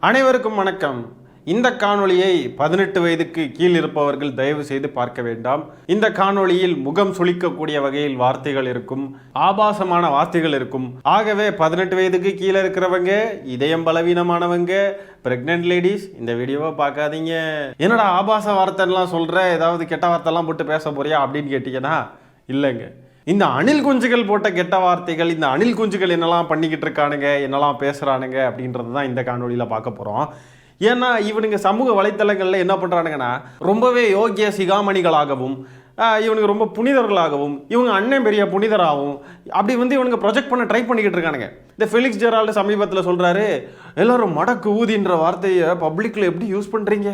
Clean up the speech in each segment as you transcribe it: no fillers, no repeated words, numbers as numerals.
அனைவருக்கும் வணக்கம். இந்த காணொளியை 18 வயதுக்கு கீழ் இருப்பவர்கள் தயவு செய்து பார்க்க வேண்டாம். இந்த காணொளியில் முகம் சுளிக்கக்கூடிய வகையில் வார்த்தைகள் இருக்கும், ஆபாசமான வார்த்தைகள் இருக்கும். ஆகவே 18 வயதுக்கு கீழே இருக்கிறவங்க, இதயம் பலவீனமானவங்க, பிரெக்னென்ட் லேடிஸ் இந்த வீடியோவை பார்க்காதீங்க. என்னடா ஆபாச வார்த்தைலாம் சொல்ற, ஏதாவது கெட்ட வார்த்தைலாம் போட்டு பேச போறியா அப்படின்னு கேட்டீங்கன்னா இல்லைங்க. இந்த அணில் குஞ்சுகள் போட்ட கெட்ட வார்த்தைகள், இந்த அணில் குஞ்சுகள் என்னெல்லாம் பண்ணிக்கிட்டு இருக்கானுங்க, என்னெல்லாம் பேசுகிறானுங்க அப்படின்றது தான் இந்த காணொலியில் பார்க்க போகிறோம். ஏன்னா இவனுங்க சமூக வலைத்தளங்களில் என்ன பண்ணுறானுங்கன்னா, ரொம்பவே யோக்கிய சிகாமணிகளாகவும், இவனுக்கு ரொம்ப புனிதர்களாகவும், இவங்க அண்ணன் பெரிய புனிதராகவும் அப்படி இவனுங்க ப்ரொஜெக்ட் பண்ண ட்ரை பண்ணிக்கிட்டு இருக்கானுங்க. இந்த ஃபெலிக்ஸ் ஜெரால்டு சமீபத்தில் சொல்கிறாரு, எல்லாரும் மடக்கு ஊதின்ற வார்த்தையை பப்ளிக்கில் எப்படி யூஸ் பண்ணுறீங்க,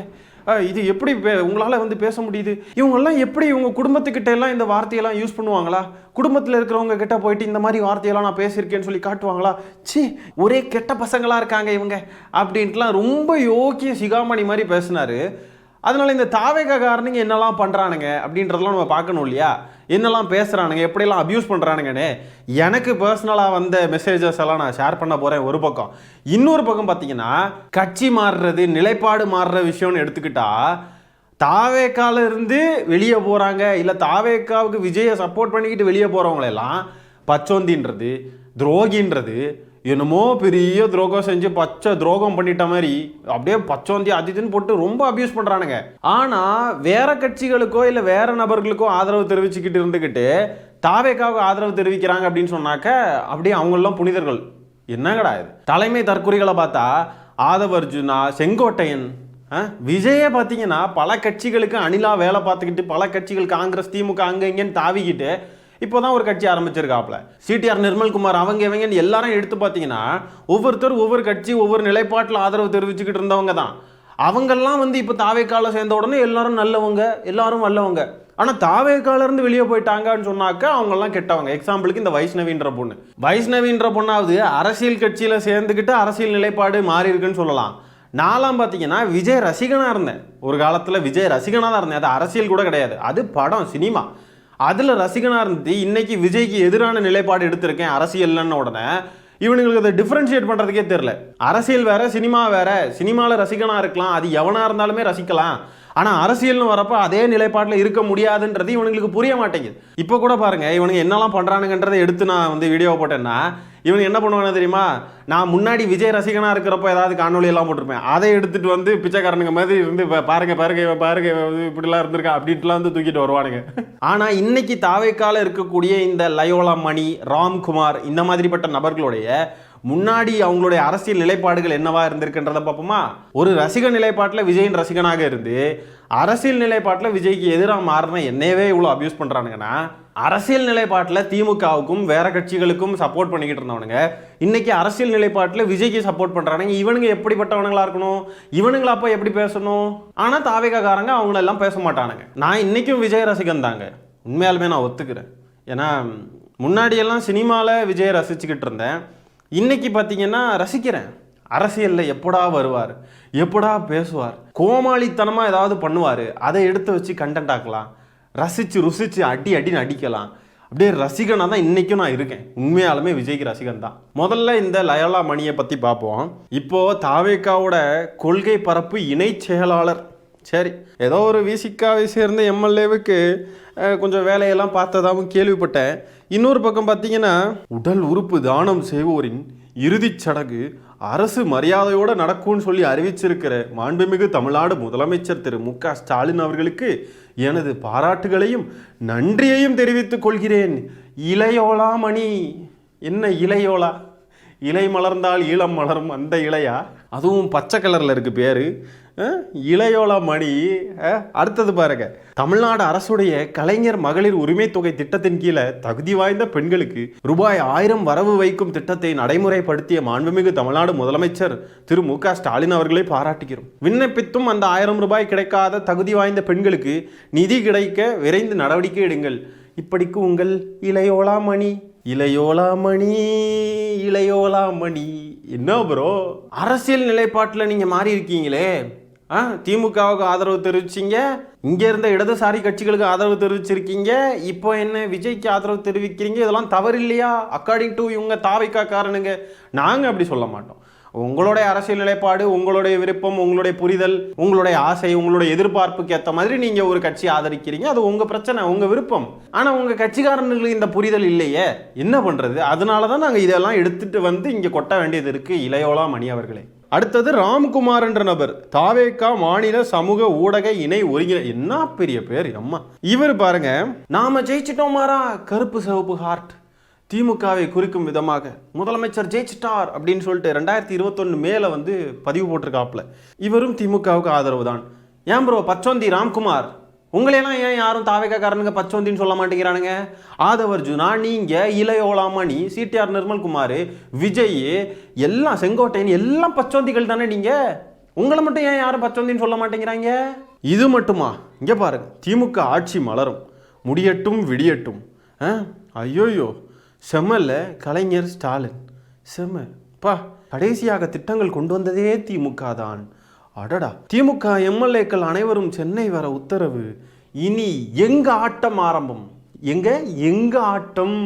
இது எப்படி உங்களால் பேச முடியுது, இவங்கெல்லாம் எப்படி இவங்க குடும்பத்துக்கிட்ட எல்லாம் இந்த வார்த்தையெல்லாம் யூஸ் பண்ணுவாங்களா, குடும்பத்தில் இருக்கிறவங்க கிட்ட போயிட்டு இந்த மாதிரி வார்த்தையெல்லாம் நான் பேசியிருக்கேன்னு சொல்லி காட்டுவாங்களா, சி ஒரே கெட்ட பசங்களாக இருக்காங்க இவங்க அப்படின்ட்டுலாம் ரொம்ப யோக்கிய சிகாமணி மாதிரி பேசினாரு. அதனால இந்த தாவேகாரனுங்க என்னெல்லாம் பண்ணுறானுங்க அப்படின்றதெல்லாம் நம்ம பார்க்கணும் இல்லையா, என்னெல்லாம் பேசுகிறானுங்க, எப்படியெல்லாம் அப்யூஸ் பண்ணுறானுங்கன்னு. எனக்கு பர்சனலாக வந்த மெசேஜஸ் எல்லாம் நான் ஷேர் பண்ண போகிறேன் ஒரு பக்கம். இன்னொரு பக்கம் பார்த்தீங்கன்னா, கட்சி மாறுறது, நிலைப்பாடு மாறுற விஷயம்னு எடுத்துக்கிட்டா, தாவேக்கால இருந்து வெளியே போகிறாங்க, இல்லை தாவேக்காவுக்கு விஜயை சப்போர்ட் பண்ணிக்கிட்டு வெளியே போகிறவங்களெல்லாம் பச்சோந்தின்றது, துரோகின்றது, என்னமோ பெரிய துரோகம் செஞ்சு பச்சை துரோகம் பண்ணிட்ட மாதிரி அப்படியே பச்சோந்தி அதிதுன்னு போட்டு ரொம்ப அபியூஸ் பண்ணுறானுங்க. ஆனால் வேற கட்சிகளுக்கோ இல்லை வேற நபர்களுக்கோ ஆதரவு தெரிவிச்சுக்கிட்டு இருந்துக்கிட்டு தாவேக்காவுக்கு ஆதரவு தெரிவிக்கிறாங்க அப்படின்னு சொன்னாக்க அப்படியே அவங்களெல்லாம் புனிதர்கள். என்னங்கடா இது? தலைமை தற்குறிகளை பார்த்தா ஆதவ அர்ஜுனா, செங்கோட்டையன், விஜயை பார்த்தீங்கன்னா பல கட்சிகளுக்கு அணிலா வேலை பார்த்துக்கிட்டு, பல கட்சிகள் காங்கிரஸ், திமுக அங்கே இங்கேன்னு தாவிக்கிட்டு இப்போதான் ஒரு கட்சி ஆரம்பிச்சிருக்காப்ல. சிடிஆர் நிர்மல்குமார் அவங்க இவங்க எல்லாரும் எடுத்து பார்த்தீங்கன்னா ஒவ்வொருத்தர் ஒவ்வொரு கட்சி ஒவ்வொரு நிலைப்பாட்டில் ஆதரவு தெரிவிச்சுக்கிட்டு இருந்தவங்க தான். அவங்கெல்லாம் இப்போ தாவேக்கால சேர்ந்த உடனே எல்லாரும் நல்லவங்க, எல்லாரும் வல்லவங்க. ஆனால் தாவேக்கால இருந்து வெளியே போயிட்டாங்கன்னு சொன்னாக்க அவங்கெல்லாம் கெட்டவங்க. எக்ஸாம்பிளுக்கு இந்த வைஷ்ணவின்ற பொண்ணாவது அரசியல் கட்சியில் சேர்ந்துக்கிட்டு அரசியல் நிலைப்பாடு மாறி இருக்குன்னு சொல்லலாம். நான்லாம் பார்த்தீங்கன்னா விஜய் ரசிகனாக இருந்தேன். ஒரு காலத்தில் விஜய் ரசிகனாக தான் இருந்தேன். அது அரசியல் கூட கிடையாது, அது படம், சினிமா. அதில் ரசிகனாக இருந்து இன்னைக்கு விஜய்க்கு எதிரான நிலைப்பாடு எடுத்திருக்கேன் அரசியல்னு உடனே இவனுங்களுக்கு அதை டிஃப்ரென்ஷியேட் பண்ணுறதுக்கே தெரில. அரசியல் வேற, சினிமா வேற. சினிமாவில் ரசிகனாக இருக்கலாம், அது எவனாக இருந்தாலுமே ரசிக்கலாம். ஆனால் அரசியல்னு வரப்போ அதே நிலைப்பாட்டில் இருக்க முடியாதுன்றது இவனுங்களுக்கு புரிய மாட்டேங்குது. இப்போ கூட பாருங்கள், இவனுங்க என்னெல்லாம் பண்ணுறானுங்கன்றதை எடுத்து நான் வீடியோ போட்டேன்னா இவனுக்கு என்ன பண்ணுவானு தெரியுமா, நான் முன்னாடி விஜய் ரசிகனாக இருக்கிறப்ப ஏதாவது காணொலி எல்லாம் போட்டிருப்பேன், அதை எடுத்துகிட்டு பிச்சைக்காரனுங்க மாதிரி இருந்து பாருங்க இப்படிலாம் இருந்திருக்கா அப்படின்ட்டுலாம் தூக்கிட்டு வருவானுங்க. ஆனால் இன்னைக்கு தாவேக்கால இருக்கக்கூடிய இந்த லயோலா மணி, ராம்குமார் இந்த மாதிரிப்பட்ட நபர்களுடைய முன்னாடி அவங்களுடைய அரசியல் நிலைப்பாடுகள் என்னவா இருந்திருக்குன்றதை பார்ப்போமா. ஒரு ரசிக நிலைப்பாட்டில் விஜயின் ரசிகனாக இருந்து அரசியல் நிலைப்பாட்டில் விஜய்க்கு எதிராக மாறின என்னையவே இவ்வளோ அபியூஸ் பண்ணுறானுங்கன்னா, அரசியல் நிலைப்பாட்டில் திமுகவுக்கும் வேற கட்சிகளுக்கும் சப்போர்ட் பண்ணிக்கிட்டு இருந்தவனுங்க இன்னைக்கு அரசியல் நிலைப்பாட்டில் விஜய்க்கு சப்போர்ட் பண்ணுறானுங்க. இவனுங்க எப்படிப்பட்டவனுங்களா இருக்கணும், இவனுங்களா அப்போ எப்படி பேசணும்? ஆனால் தாவேகாரங்க அவங்களெல்லாம் பேச மாட்டானுங்க. நான் இன்னைக்கும் விஜய் ரசிகன் தாங்க, உண்மையாலுமே நான் ஒத்துக்கிறேன். ஏன்னா முன்னாடியெல்லாம் சினிமாவில் விஜயை ரசிச்சுக்கிட்டு இருந்தேன், இன்னைக்கு பார்த்தீங்கன்னா ரசிக்கிறேன். அரசியலில் எப்படா வருவார், எப்படா பேசுவார், கோமாளித்தனமாக ஏதாவது பண்ணுவார், அதை எடுத்து வச்சு கண்டென்ட் ஆக்கலாம், ரசித்து ருசித்து அடின்னு அடிக்கலாம். அப்படியே ரசிகனாக தான் இன்றைக்கும் நான் இருக்கேன். உண்மையாலுமே விஜய்க்கு ரசிகன் தான். முதல்ல இந்த லயோலா மணியை பற்றி பார்ப்போம். இப்போது தாவேக்காவோட கொள்கை பரப்பு இணை செயலாளர். சரி, ஏதோ ஒரு விசிகாவை சேர்ந்த எம்எல்ஏவுக்கு கொஞ்சம் வேலையெல்லாம் பார்த்ததாகவும் கேள்விப்பட்டேன். இன்னொரு பக்கம் பார்த்தீங்கன்னா, உடல் உறுப்பு தானம் செய்வோரின் இறுதிச் சடங்கு அரசு மரியாதையோடு நடக்கும்னு சொல்லி அறிவிச்சிருக்கிற மாண்புமிகு தமிழ்நாடு முதலமைச்சர் திரு மு.க. ஸ்டாலின் அவர்களுக்கு எனது பாராட்டுகளையும் நன்றியையும் தெரிவித்துக் கொள்கிறேன். இளையோலா மணி. என்ன இளையோலா? இலை மலர்ந்தால் ஈழம் மலரும் அந்த இலையா? அதுவும் பச்சை கலரில் இருக்கு பேரு, இளையோலா மணி. அடுத்தது பாருங்க, தமிழ்நாடு அரசுடைய கலைஞர் மகளிர் உரிமை தொகை திட்டத்தின் கீழே தகுதி வாய்ந்த பெண்களுக்கு ரூபாய் 1000 வரவு வைக்கும் திட்டத்தை நடைமுறைப்படுத்திய மாண்புமிகு தமிழ்நாடு முதலமைச்சர் திரு மு.க. ஸ்டாலின் அவர்களை பாராட்டுகிறோம். விண்ணப்பித்தும் அந்த 1000 ரூபாய் கிடைக்காத தகுதி வாய்ந்த பெண்களுக்கு நிதி கிடைக்க விரைந்து நடவடிக்கை எடுங்கள். இப்படிக்கு உங்கள் இளையோலா மணி. இளையோலா மணி, இளையோலா மணி. என்ன ப்ரோ, அரசியல் நிலைப்பாட்டில் நீங்கள் மாறி இருக்கீங்களே. திமுகவுக்கு ஆதரவு தெரிவிச்சிங்க, இங்கே இருந்த இடதுசாரி கட்சிகளுக்கு ஆதரவு தெரிவிச்சிருக்கீங்க, இப்போ என்ன விஜய்க்கு ஆதரவு தெரிவிக்கிறீங்க, இதெல்லாம் தவறு இல்லையா? அக்கார்டிங் டு இவங்க தாவைக்கா காரணங்க. நாங்கள் அப்படி சொல்ல மாட்டோம். உங்களுடைய அரசியல் நிலைப்பாடு, உங்களுடைய விருப்பம், உங்களுடைய புரிதல், உங்களுடைய ஆசை, உங்களுடைய எதிர்பார்ப்புக்கு ஏற்ற மாதிரி நீங்க ஒரு கட்சி ஆதரிக்கிறீங்க, அது உங்க பிரச்சனை, உங்க விருப்பம். ஆனா உங்க கட்சிக்காரங்களுக்கு இந்த புரிதல் இல்லையே, என்ன பண்றது? அதனாலதான் நாங்க இதெல்லாம் எடுத்துட்டு வந்து இங்க கொட்ட வேண்டியது இருக்கு. இளையோலா மணி அவர்களே. அடுத்தது ராம்குமார் என்ற நபர், தாவேகா மாநில சமூக ஊடக இணை ஒருங்கிணை. என்ன பெரிய பேர் அம்மா. இவர் பாருங்க, நாம ஜெயிச்சிட்டோம் மாறா, கருப்பு சிவப்பு ஹார்ட், திமுகவை குறிக்கும் விதமாக முதலமைச்சர் ஜெயிச்சிட்டார் அப்படின்னு சொல்லிட்டு 2021 மேல வந்து பதிவு போட்டிருக்காப்புல. இவரும் திமுகவுக்கு ஆதரவு தான். ஏன் ப்ரோ பச்சோந்தி ராம்குமார், உங்களையெல்லாம் ஏன் யாரும் தாவேக்காரனுங்க பச்சோந்தின்னு சொல்ல மாட்டேங்கிறானுங்க? ஆதவர்ஜுனா, நீங்க, இளையோலாமணி, சிடிஆர் நிர்மல்குமார், விஜய், எல்லாம் செங்கோட்டையன், எல்லாம் பச்சோந்திகள் தானே நீங்க. உங்களை மட்டும் ஏன் யாரும் பச்சோந்தின்னு சொல்ல மாட்டேங்கிறாங்க? இது மட்டுமா? இங்க பாருங்க, திமுக ஆட்சி மலரும், முடியட்டும் விடியட்டும். ஐயோயோ, செம்மல்ல கலைஞர் ஸ்டாலின், செம்ம பா. கடைசியாக திட்டங்கள் கொண்டு வந்ததே திமுக தான். அடடா, திமுக எம்எல்ஏக்கள் அனைவரும் சென்னை வர உத்தரவு. இனி எங்க ஆட்டம் ஆரம்பம், எங்க ஆட்டம்.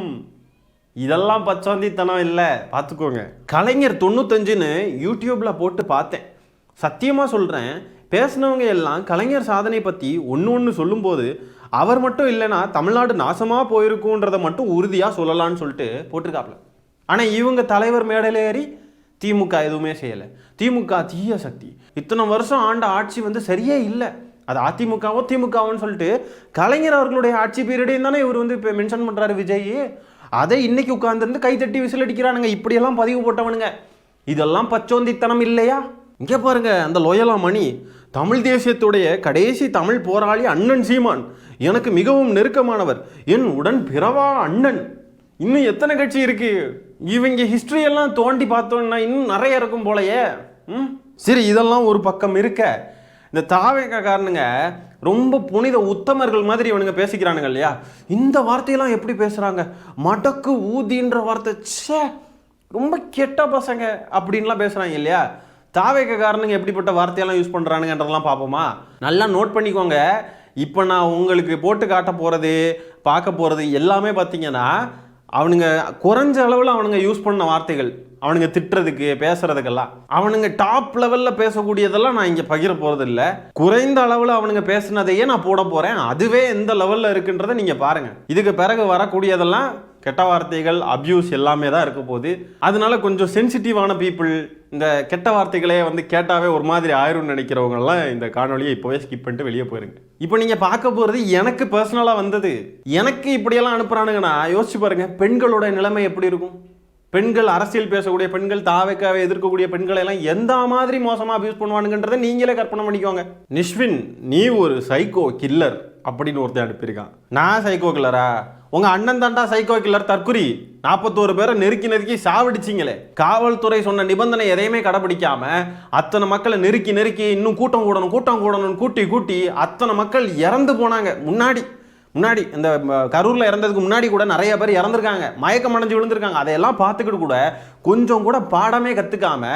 இதெல்லாம் பச்சோந்தித்தனம் இல்லை, பார்த்துக்கோங்க. கலைஞர் 95ன்னு யூடியூப்ல போட்டு பார்த்தேன். சத்தியமா சொல்றேன், பேசினவங்க எல்லாம் கலைஞர் சாதனை பத்தி ஒன்று சொல்லும்போது அவர் மட்டும் இல்லைன்னா தமிழ்நாடு நாசமா போயிருக்குன்றதை மட்டும் உறுதியா சொல்லலான்னு சொல்லிட்டு போட்டிருக்காப்ல. ஆனா இவங்க தலைவர் மேடையில ஏறி திமுக எதுவுமே செய்யலை, திமுக தீய சக்தி, இத்தனை வருஷம் ஆண்ட ஆட்சி வந்து சரியே இல்லை, அது அதிமுகவோ திமுகவோன்னு சொல்லிட்டு கலைஞர் அவர்களுடைய ஆட்சி பீரியடையும் தானே இவர் வந்து இப்போ மென்ஷன் பண்ணுறாரு விஜய். அதை இன்னைக்கு உட்கார்ந்துருந்து கைத்தட்டி விசில் அடிக்கிறானுங்க இப்படியெல்லாம் பதிவு போட்டவனுங்க. இதெல்லாம் பச்சோந்தித்தனம் இல்லையா? இங்கே பாருங்க, அந்த லோயலா மணி, தமிழ் தேசியத்துடைய கடைசி தமிழ் போராளி அண்ணன் சீமான் எனக்கு மிகவும் நெருக்கமானவர், என் உடன் பிறவா அண்ணன். இன்னும் எத்தனை கட்சி இருக்கு? இவங்க ஹிஸ்டரி எல்லாம் தோண்டி பார்த்தோம்னா இன்னும் நிறைய இருக்கும் போலயே. சரி, இதெல்லாம் ஒரு பக்கம் இருக்க, இந்த தாவேக்காரனுங்க ரொம்ப புனித உத்தமர்கள் மாதிரி இவனுங்க பேசிக்கிறானுங்க இல்லையா? இந்த வார்த்தையெல்லாம் எப்படி பேசுறாங்க? மடக்கு ஊதின்ற வார்த்தை, சே ரொம்ப கெட்ட பசங்க அப்படின்லாம் பேசுறாங்க இல்லையா? தாவேக்காரனுங்க எப்படிப்பட்ட வார்த்தையெல்லாம் யூஸ் பண்றானுங்கன்றதெல்லாம் பார்ப்போமா? நல்லா நோட் பண்ணிக்கோங்க. இப்போ நான் உங்களுக்கு போட்டு காட்ட போறது, பார்க்க போறது எல்லாமே பார்த்தீங்கன்னா அவனுங்க குறைஞ்ச அளவில் அவனுங்க யூஸ் பண்ண வார்த்தைகள், அவனுங்க திட்டுறதுக்கு பேசுறதுக்கெல்லாம். அவனுங்க டாப் லெவலில் பேசக்கூடியதெல்லாம் நான் இங்கே பகிர போகிறது இல்லை. குறைந்த அளவில் அவனுங்க பேசுனதையே நான் போட போகிறேன். அதுவே எந்த லெவலில் இருக்குன்றதை நீங்கள் பாருங்கள். இதுக்கு பிறகு வரக்கூடியதெல்லாம் கெட்ட வார்த்தைகள், அப்யூஸ் எல்லாமே தான் இருக்க போகுது. அதனால கொஞ்சம் சென்சிட்டிவான பீப்புள், இந்த கெட்ட வார்த்தைகளே வந்து கேட்டாவே ஒரு மாதிரி ஆயிரும்னு நினைக்கிறவங்கலாம் இந்த காணொலியை இப்போவே ஸ்கிப் பண்ணிட்டு வெளியே போயிருங்க. இப்போ நீங்கள் பார்க்க போகிறது எனக்கு பர்சனலாக வந்தது. எனக்கு இப்படியெல்லாம் அனுப்புகிறானுங்கன்னா யோசிச்சு பாருங்க, பெண்களோட நிலைமை எப்படி இருக்கும்? பெண்கள், அரசியல் பேசக்கூடிய பெண்கள், தாவேக்காவை எதிர்க்கக்கூடிய பெண்களை எல்லாம் எந்த மாதிரி மோசமாக அபியூஸ் பண்ணுவானுங்கன்றதை நீங்களே கற்பனை பண்ணிக்கோங்க. நிஷ்வின், நீ ஒரு சைக்கோ கில்லர் அப்படின்னு ஒருத்தர் அனுப்பியிருக்கான். நான் சைக்கோ கில்லரா? உங்க அண்ணன் தாண்டா சைக்கோ கில்லர், தற்குறி. 41 பேரை நெருக்கி சாவடிச்சிங்களே. காவல்துறை சொன்ன நிபந்தனை எதையுமே கடைபிடிக்காம அத்தனை மக்களை நெருக்கி இன்னும் கூட்டம் கூடணும் கூட்டி அத்தனை மக்கள் இறந்து போனாங்க. முன்னாடி இந்த கரூர்ல இறந்ததுக்கு முன்னாடி கூட நிறைய பேர் இறந்துருக்காங்க, மயக்கம் அடைஞ்சு விழுந்திருக்காங்க. அதையெல்லாம் பார்த்துக்கிட்டு கூட கொஞ்சம் கூட பாடமே கத்துக்காம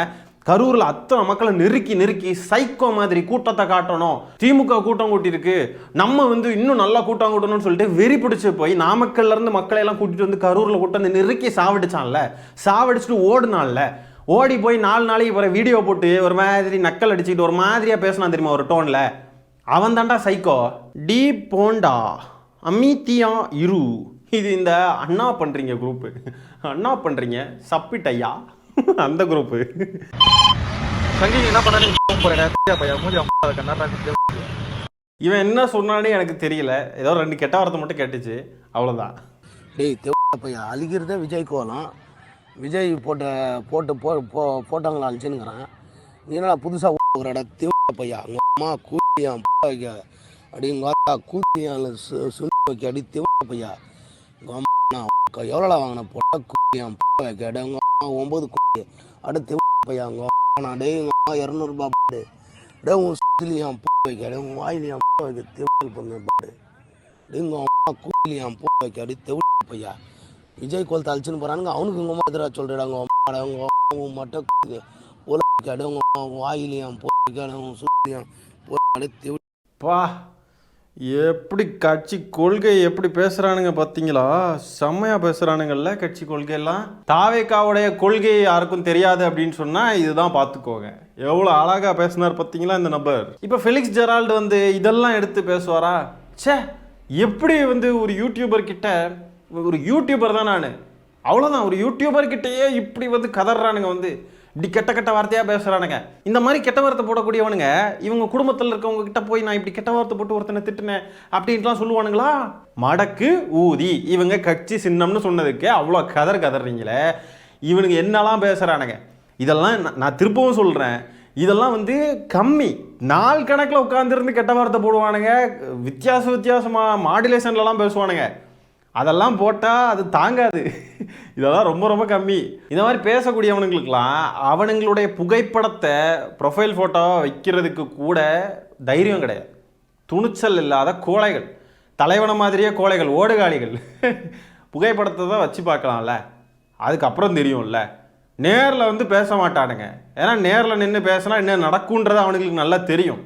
கரூர்ல அத்தனை மக்களை நெருக்கி சைக்கோ மாதிரி கூட்டத்தை காட்டணும், திமுக கூட்டம் கூட்டியிருக்கு, நம்ம வந்து இன்னும் நல்லா கூட்டம் கூட்டணும்னு சொல்லிட்டு வெறி பிடிச்சு போய் நாமக்கல்ல இருந்து மக்களை எல்லாம் கூட்டிட்டு வந்து கரூர்ல கூட்டம் வந்து நெருக்கி சாவடிச்சுட்டு ஓடுனான்ல. ஓடி போய் 4 நாளைக்கு ஒரு வீடியோ போட்டு ஒரு மாதிரி நக்கல் அடிச்சுக்கிட்டு ஒரு மாதிரியா பேசினா தெரியுமா ஒரு டோன்ல? அவன் தாண்டா சைக்கோ. டி போண்டா அமித்தியா இரு. இது இந்த அண்ணா பண்றீங்க குரூப், அண்ணா பண்றீங்க சப்பிட்டையா அந்த குரூப். இவன் என்ன சொன்னானே எனக்கு தெரியல, ஏதோ 2 கெட்ட வார்த்தை மட்டும் கேட்டுச்சு, அவ்வளவுதான். டேய் அழிக்கிறதே விஜய் கோலம். விஜய் போட்டாங்களா அழிச்சுங்கிறான். நீ என்ன புதுசாக ஒரு இடம் பையா உங்க அம்மா கூட்டியான் அப்படிங்க கூட்டியான் வைக்க அடி பையா எவ்வளோ வாங்கின போட்டா கூட்டியான் கேட உங்க அம்மா 9 கோடி அடுத்து பையா உங்க அம்மா டே உங்க அம்மா 200 ரூபாய் பாடு டே உன் சிலியான் வைக்க உங்க வாயிலியான் வைக்க தெவல் பண்ண பாடு டே உங்க அம்மா கூட்டியான் வைக்க அடி தெவல் பையா. விஜய் கோலத்தை அழிச்சுன்னு போறானுங்க. அவனுக்கு உங்க அம்மா எதிராக சொல்றாங்க, உங்க அம்மா மட்டும் உலக உங்க வாயிலியான் போய் சுலியான் பா. எப்படி கட்சி கொள்கை எப்படி பேசுறானுங்க பார்த்தீங்களா? செம்மையா பேசுறானுங்கல்ல கட்சி கொள்கையெல்லாம். தாவேக்காவுடைய கொள்கை யாருக்கும் தெரியாது அப்படின்னு சொன்னா இதுதான் பார்த்துக்கோங்க. எவ்வளோ அழகா பேசினார் பார்த்தீங்களா இந்த நபர். இப்போ ஃபெலிக்ஸ் ஜெரால்டு வந்து இதெல்லாம் எடுத்து பேசுவாரா? ச்சே, எப்படி வந்து ஒரு யூடியூபர் கிட்ட, ஒரு யூடியூபர் தான் நான், அவ்வளோதான், ஒரு யூடியூபர் கிட்டேயே இப்படி வந்து கதறானுங்க, வந்து இப்படி கெட்ட கெட்ட வார்த்தையாக பேசுகிறானுங்க. இந்த மாதிரி கெட்ட வார்த்தை போடக்கூடியவனுங்க இவங்க குடும்பத்தில் இருக்கவங்க கிட்ட போய் நான் இப்படி கெட்ட வார்த்தை போட்டு ஒருத்தனை திட்டுனேன் அப்படின்ட்டுலாம் சொல்லுவானுங்களா? மடக்கு ஊதி இவங்க கட்சி சின்னம்னு சொன்னதுக்கு அவ்வளோ கதறீங்களே. இவனுங்க என்னெல்லாம் பேசுகிறானுங்க. இதெல்லாம் நான் திருப்பவும் சொல்கிறேன், இதெல்லாம் வந்து கம்மி. நாள் கணக்கில் உட்காந்துருந்து கெட்ட வார்த்தை போடுவானுங்க, வித்தியாசமாக மாடுலேஷன்லலாம் பேசுவானுங்க. அதெல்லாம் போட்டால் அது தாங்காது. இதெல்லாம் ரொம்ப ரொம்ப கம்மி. இந்த மாதிரி பேசக்கூடியவனுங்களுக்கெல்லாம் அவனுங்களுடைய புகைப்படத்தை ப்ரொஃபைல் ஃபோட்டோவாக வைக்கிறதுக்கு கூட தைரியம் கிடையாது. துணிச்சல் இல்லாத கோழைகள், தலைவனை மாதிரியே கோழைகள், ஓடுகாலிகள். புகைப்படத்தை தான் வச்சு பார்க்கலாம்ல, அதுக்கப்புறம் தெரியும்ல. நேரில் வந்து பேச மாட்டானுங்க. ஏன்னா நேரில் நின்று பேசினா என்ன நடக்குன்றது அவனுங்களுக்கு நல்லா தெரியும்.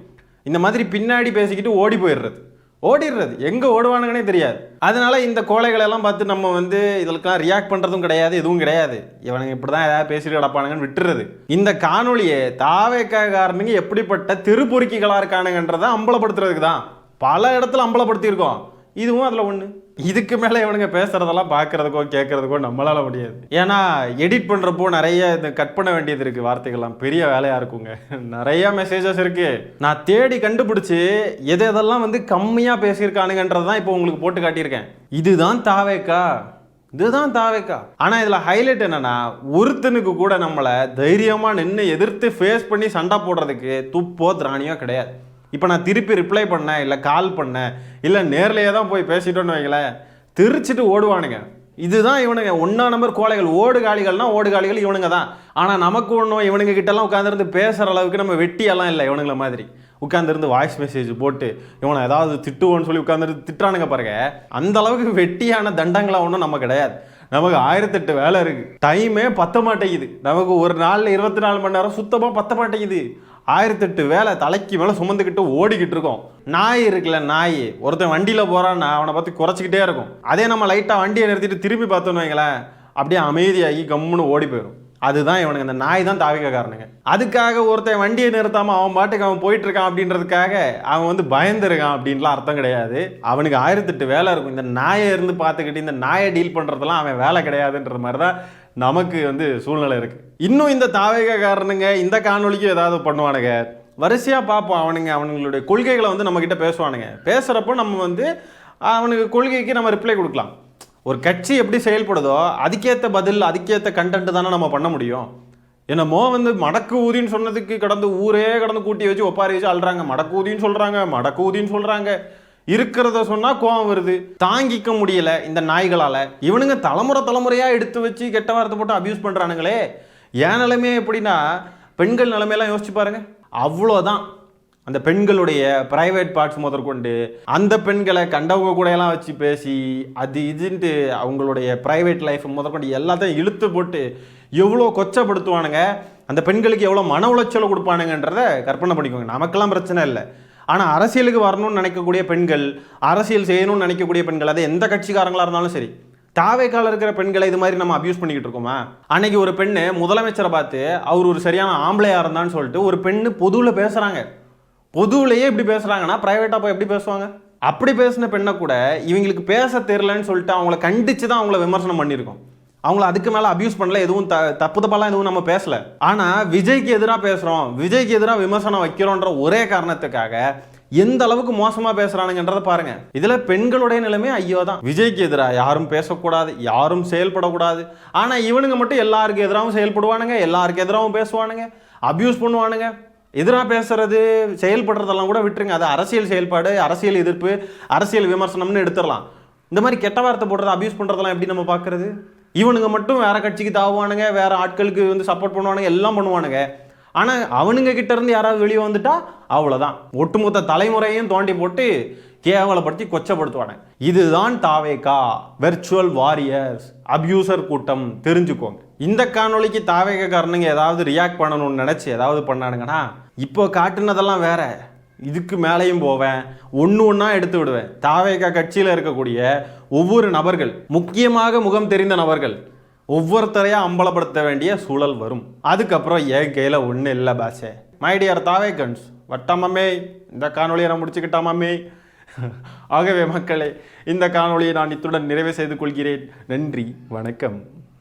இந்த மாதிரி பின்னாடி பேசிக்கிட்டு ஓடிடுறது எங்கே ஓடுவானுங்கன்னே தெரியாது. அதனால இந்த கோழைகளெல்லாம் பார்த்து நம்ம வந்து இதற்கெல்லாம் ரியாக்ட் பண்ணுறதும் கிடையாது, எதுவும் கிடையாது. இவனுங்க இப்படி தான் ஏதாவது பேசிட்டு கிடப்பானுங்கன்னு விட்டுறது. இந்த காணொலியை தாவேக்காரனுங்க எப்படிப்பட்ட திருப்பொறுக்கிகளாக இருக்கானுங்கன்றதை அம்பலப்படுத்துறதுக்கு தான் பல இடத்துல அம்பலப்படுத்தியிருக்கோம். இதுவும் அதில் ஒன்று. இதுக்கு மேலே இவனுங்க பேசுகிறதெல்லாம் பார்க்குறதுக்கோ கேட்குறதுக்கோ நம்மளால முடியாது. ஏன்னா எடிட் பண்ணுறப்போ நிறைய இந்த கட் பண்ண வேண்டியது இருக்குது. வார்த்தைகள்லாம் பெரிய வேலையாக இருக்குங்க. நிறைய மெசேஜஸ் இருக்குது. நான் தேடி கண்டுபிடிச்சி எதெல்லாம் வந்து கம்மியாக பேசியிருக்கானுங்கன்றது தான் இப்போ உங்களுக்கு போட்டு காட்டியிருக்கேன். இதுதான் தாவேக்கா. ஆனால் இதில் ஹைலைட் என்னன்னா, ஒருத்தனுக்கு கூட நம்மளை தைரியமாக நின்று எதிர்த்து ஃபேஸ் பண்ணி சண்டை போடுறதுக்கு துப்போ திராணியோ கிடையாது. இப்போ நான் திருப்பி ரிப்ளை பண்ணேன், இல்லை கால் பண்ணேன், இல்லை நேர்லேயே தான் போய் பேசிட்டோன்னு வைங்களேன், திருச்சிட்டு ஓடுவானுங்க. இதுதான் இவனுங்க 1 நம்பர் கோழைகள். ஓடுகாலிகள் இவனுங்க தான். ஆனால் நமக்கு ஒன்றும் இவனுங்க கிட்டலாம் உட்காந்துருந்து பேசுகிற அளவுக்கு நம்ம வெட்டியெல்லாம் இல்லை. இவனுங்கள மாதிரி உட்காந்துருந்து வாய்ஸ் மெசேஜ் போட்டு இவனை ஏதாவது திட்டுவோன்னு சொல்லி உட்காந்துருந்து திட்டுறானுங்க பாருங்க. அந்த அளவுக்கு வெட்டியான தண்டங்களாக ஒன்றும் நம்ம கிடையாது. நமக்கு 1008 வேலை இருக்குது. டைமே பத்த மாட்டேங்குது. நமக்கு ஒரு நாளில் 24 மணி நேரம் சுத்தமாக பத்த மாட்டேங்குது. 1008 வேலை தலைக்கு மேலே சுமந்துக்கிட்டு ஓடிக்கிட்டு இருக்கோம். நாய் இருக்குல்ல, நாய் ஒருத்தன் வண்டியில் போகிறான்னா அவனை பார்த்து குறைச்சிக்கிட்டே இருக்கும். அதே நம்ம லைட்டாக வண்டியை நிறுத்திட்டு திரும்பி பார்த்தோன்னு வைங்களேன், அப்படியே அமைதியாகி கம்முன்னு ஓடி போயிடும். அதுதான் இவனுங்க, இந்த நாய் தான் தாவேக்காரனுங்க. அதுக்காக ஒருத்தன் வண்டியை நிறுத்தாமல் அவன் பாட்டுக்கு அவன் போயிட்டு இருக்கான் அப்படின்றதுக்காக அவன் வந்து பயந்துருக்கான் அப்படின்லாம் அர்த்தம் கிடையாது. அவனுக்கு 1008 வேலை இருக்கும். இந்த நாயை இருந்து பார்த்துக்கிட்டு இந்த நாயை டீல் பண்ணுறதுலாம் அவன் வேலை கிடையாதுன்ற மாதிரி தான் நமக்கு வந்து சூழ்நிலை இருக்குது. இன்னும் இந்த தாவேக்காரனுங்க இந்த காணொலிக்கு ஏதாவது பண்ணுவானுங்க, வரிசையாக பார்ப்போம். அவனுங்களுடைய கொள்கைகளை வந்து நம்மக்கிட்ட பேசுவானுங்க. பேசுகிறப்போ நம்ம வந்து அவனுக்கு கொள்கைக்கு நம்ம ரிப்ளை கொடுக்கலாம். ஒரு கட்சி எப்படி செயல்படுதோ அதுக்கேற்ற பதில், அதுக்கேற்ற கண்டென்ட் தானே நம்ம பண்ண முடியும். என்னமோ வந்து மடக்கு ஊதின்னு சொன்னதுக்கு ஊரே கடந்து கூட்டி வச்சு ஒப்பாரி வச்சு அழுறாங்க. மடக்கு ஊதின்னு சொல்கிறாங்க. இருக்கிறத சொன்னால் கோவம் வருது, தாங்கிக்க முடியல இந்த நாய்களால். இவனுங்க தலைமுறையாக எடுத்து வச்சு கெட்ட வார்த்தை போட்டு அபியூஸ் பண்ணுறானுங்களே. ஏன் நிலைமையே எப்படின்னா, பெண்கள் நிலைமையெல்லாம் யோசிச்சு பாருங்க. அவ்வளோதான். அந்த பெண்களுடைய ப்ரைவேட் பார்ட்ஸ் முதற்கொண்டு அந்த பெண்களை கண்டவங்க கூட எல்லாம் வச்சு பேசி அது இதுன்ட்டு அவங்களுடைய ப்ரைவேட் லைஃப் முதற்கொண்டு எல்லாத்தையும் இழுத்து போட்டு எவ்வளோ கொச்சப்படுத்துவானுங்க. அந்த பெண்களுக்கு எவ்வளோ மன உளைச்சலை கொடுப்பானுங்கன்றதை கற்பனை பண்ணிக்கோங்க. நமக்கெல்லாம் பிரச்சனை இல்லை. ஆனால் அரசியலுக்கு வரணும்னு நினைக்கக்கூடிய பெண்கள், அரசியல் செய்யணும்னு நினைக்கக்கூடிய பெண்கள், அது எந்த கட்சிக்காரங்களாக இருந்தாலும் சரி, தாவேக்கால இருக்கிற பெண்களை இது மாதிரி நம்ம அபியூஸ் பண்ணிக்கிட்டு இருக்கோமா? அன்னைக்கு ஒரு பெண்ணு முதலமைச்சரை பார்த்து அவர் ஒரு சரியான ஆம்பளையாக இருந்தான்னு சொல்லிட்டு ஒரு பெண்ணு பொதுவில் பேசுகிறாங்க. பொதுவிலேயே இப்படி பேசுகிறாங்கன்னா ப்ரைவேட்டாக போய் எப்படி பேசுவாங்க? அப்படி பேசின பெண்ணை கூட இவங்களுக்கு பேச தெரியலன்னு சொல்லிட்டு அவங்கள கண்டித்து தான் அவங்கள விமர்சனம் பண்ணியிருக்கோம். அவங்கள அதுக்கு மேலே அபியூஸ் பண்ணல, எதுவும் தப்புதப்பாலாம் எதுவும் நம்ம பேசலை. ஆனால் விஜய்க்கு எதிராக பேசுகிறோம், விஜய்க்கு எதிராக விமர்சனம் வைக்கிறோன்ற ஒரே காரணத்துக்காக எந்த அளவுக்கு மோசமாக பேசுகிறானுங்கன்றதை பாருங்க. இதில் பெண்களுடைய நிலைமை ஐயோ தான். விஜய்க்கு எதிராக யாரும் பேசக்கூடாது, யாரும் செயல்படக்கூடாது. ஆனால் இவனுங்க மட்டும் எல்லாருக்கும் எதிராகவும் செயல்படுவானுங்க, எல்லாருக்கும் எதிராகவும் பேசுவானுங்க, அபியூஸ் பண்ணுவானுங்க. எதிராக பேசுறது செயல்படுறதெல்லாம் கூட விட்டுருங்க. அது அரசியல் செயல்பாடு, அரசியல் எதிர்ப்பு, அரசியல் விமர்சனம்னு எடுத்துடலாம். இந்த மாதிரி கெட்ட வார்த்தை போடுறது, அபியூஸ் பண்ணுறதெல்லாம் எப்படி நம்ம பார்க்குறது? இவனுங்க மட்டும் வேற கட்சிக்கு தாவுவானுங்க, வேற ஆட்களுக்கு வந்து சப்போர்ட் பண்ணுவானுங்க, எல்லாம் பண்ணுவானுங்க. ஆனால் அவனுங்க கிட்ட இருந்து யாராவது வெளியே வந்துட்டா அவ்வளோதான், ஒட்டுமொத்த தலைமுறையும் தோண்டி போட்டு கேவலப்படுத்தி கொச்சப்படுத்துவானுங்க. இதுதான் தாவேக்கா, வெர்ச்சுவல் வாரியர்ஸ், அபியூசர் கூட்டம். தெரிஞ்சுக்கோங்க. இந்த காணொலிக்கு தாவேக்காரனுங்க ஏதாவது ரியாக்ட் பண்ணணும்னு நினச்சி ஏதாவது பண்ணானுங்கன்னா இப்போ காட்டுனதெல்லாம் வேற, இதுக்கு மேலேயும் போவேன், ஒன்று ஒன்றா எடுத்து விடுவேன். தாவேகா கட்சியில் இருக்கக்கூடிய ஒவ்வொரு நபர்கள், முக்கியமாக முகம் தெரிந்த நபர்கள், ஒவ்வொருத்தரையாக அம்பலப்படுத்த வேண்டிய சூழல் வரும். அதுக்கப்புறம் என் கையில் ஒன்றும் இல்லை பாஷே. மைடியர் தாவேகன்ஸ் வட்டாமமே, இந்த காணொலியை நான் முடிச்சுக்கிட்டாமே. ஆகவே மக்களே, இந்த காணொலியை நான் இத்துடன் நிறைவு செய்து கொள்கிறேன். நன்றி, வணக்கம்.